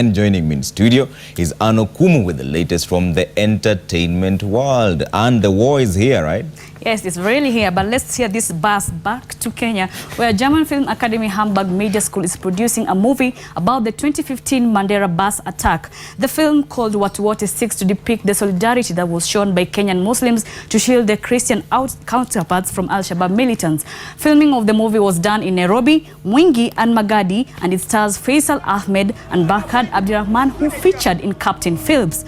And joining me in studio is Anokumu with the latest from the entertainment world. And the war is here, right? Yes, it's really here, but let's hear this buzz back to Kenya, where German Film Academy Hamburg Media School is producing a movie about the 2015 Mandera bus attack. The film, called Watu Wote, seeks to depict the solidarity that was shown by Kenyan Muslims to shield their Christian counterparts from Al-Shabaab militants. Filming of the movie was done in Nairobi, Mwingi and Magadi, and it stars Faisal Ahmed and Bakad Abdirahman, who featured in Captain Phillips.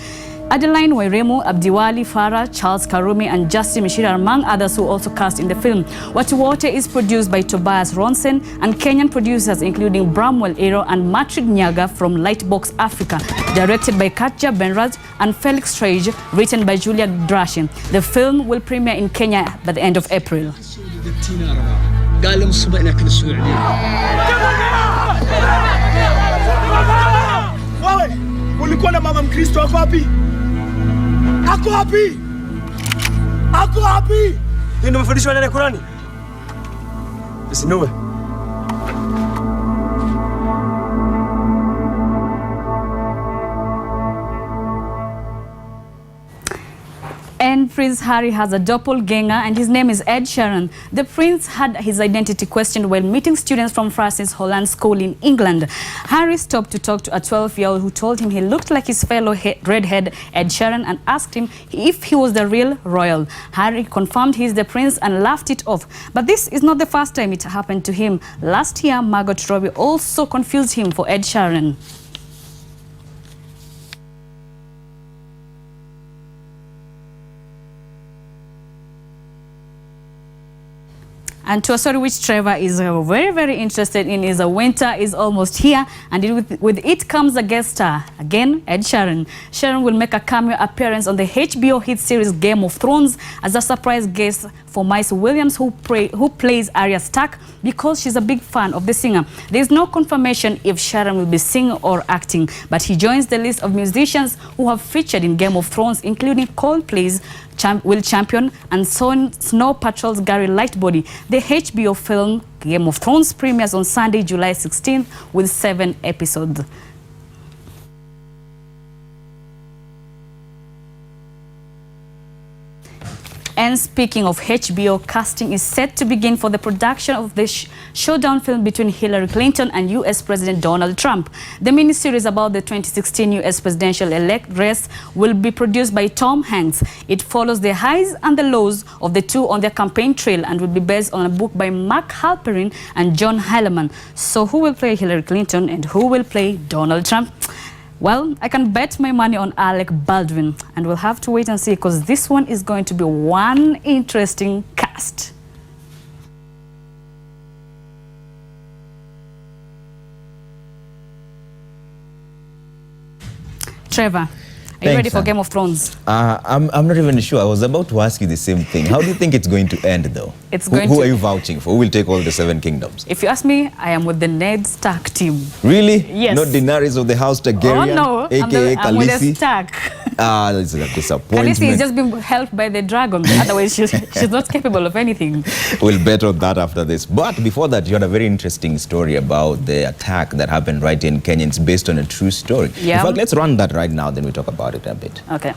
Adeline Wairemo, Abdiwali Farah, Charles Karumi and Justin Sheeran, among others, who also cast in the film. Watu Wote is produced by Tobias Ronsen and Kenyan producers including Bramwell Ero and Matrid Nyaga from Lightbox Africa. Directed by Katja Benraj and Felix Strage, written by Julia Drashin. The film will premiere in Kenya by the end of April. Ako wapi? Ako wapi? Ndio mfundisho wa Qur'ani. Usinuwe. And Prince Harry has a doppelganger, and his name is Ed Sheeran. The prince had his identity questioned while meeting students from Francis Holland School in England. Harry stopped to talk to a 12-year-old who told him he looked like his fellow redhead Ed Sheeran and asked him if he was the real royal. Harry confirmed he is the prince and laughed it off. But this is not the first time it happened to him. Last year, Margot Robbie also confused him for Ed Sheeran. And to a story which Trevor is very interested in is winter is almost here, and with it comes a guest star, again Ed Sheeran. Sheeran will make a cameo appearance on the HBO hit series Game of Thrones as a surprise guest for Maisie Williams, who plays Arya Stark, because she's a big fan of the singer. There is no confirmation if Sheeran will be singing or acting, but he joins the list of musicians who have featured in Game of Thrones, including Coldplay's Will Champion and Snow Patrol's Gary Lightbody. The HBO film Game of Thrones premieres on Sunday, July 16th with 7 episodes. And speaking of HBO, casting is set to begin for the production of the showdown film between Hillary Clinton and U.S. President Donald Trump. The miniseries about the 2016 U.S. presidential elect race will be produced by Tom Hanks. It follows the highs and the lows of the two on their campaign trail and will be based on a book by Mark Halperin and John Heilemann. So who will play Hillary Clinton and who will play Donald Trump? Well, I can bet my money on Alec Baldwin, and we'll have to wait and see, because this one is going to be one interesting cast. Trevor, are you ready for Game of Thrones? I'm not even sure. I was about to ask you the same thing. How do you think it's going to end, though? Who are you vouching for? Who will take all the 7 kingdoms? If you ask me, I am with the Ned Stark team. Really? Yes. Not Daenerys of the House Targaryen? Oh, no. AKA I'm with the Stark. That's a disappointment. Khaleesi is just being helped by the dragon. Otherwise, she's not capable of anything. We'll bet on that after this. But before that, you had a very interesting story about the attack that happened right in Kenya. It's based on a true story. Yeah. In fact, let's run that right now, then we talk about it a bit. Okay.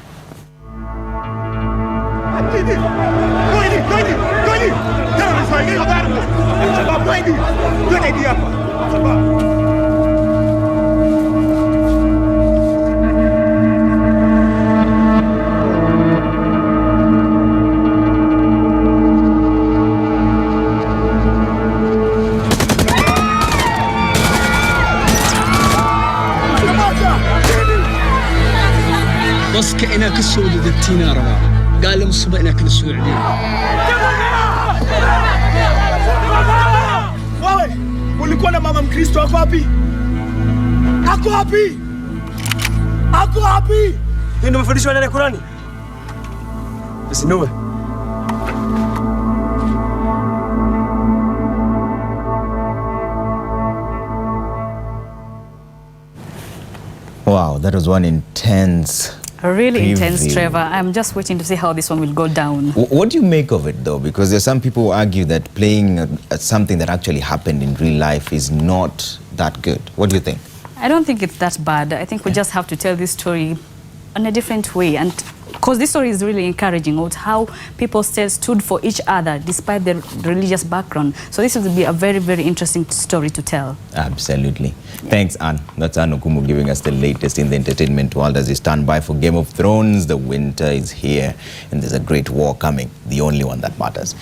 بس كأنك السود دتينا ربع قال لهم الصبح إنك السود عليه wewe ulikuwa na mama Mkristo wako wapi? Ako wapi? Ako wapi? Ndio mfundisho wa Qur'ani. Usinuwe. Wow, that was one intense Really intense, Trevor. I'm just waiting to see how this one will go down. What do you make of it, though? Because there's some people who argue that playing something that actually happened in real life is not that good. What do you think? I don't think it's that bad. I think we just have to tell this story in a different way, and because this story is really encouraging about how people stood for each other despite their religious background. So this would be a very, very interesting story to tell. Absolutely. Yeah. Thanks, Anne. That's Anne Okumu giving us the latest in the entertainment world as we stand by for Game of Thrones. The winter is here and there's a great war coming, the only one that matters.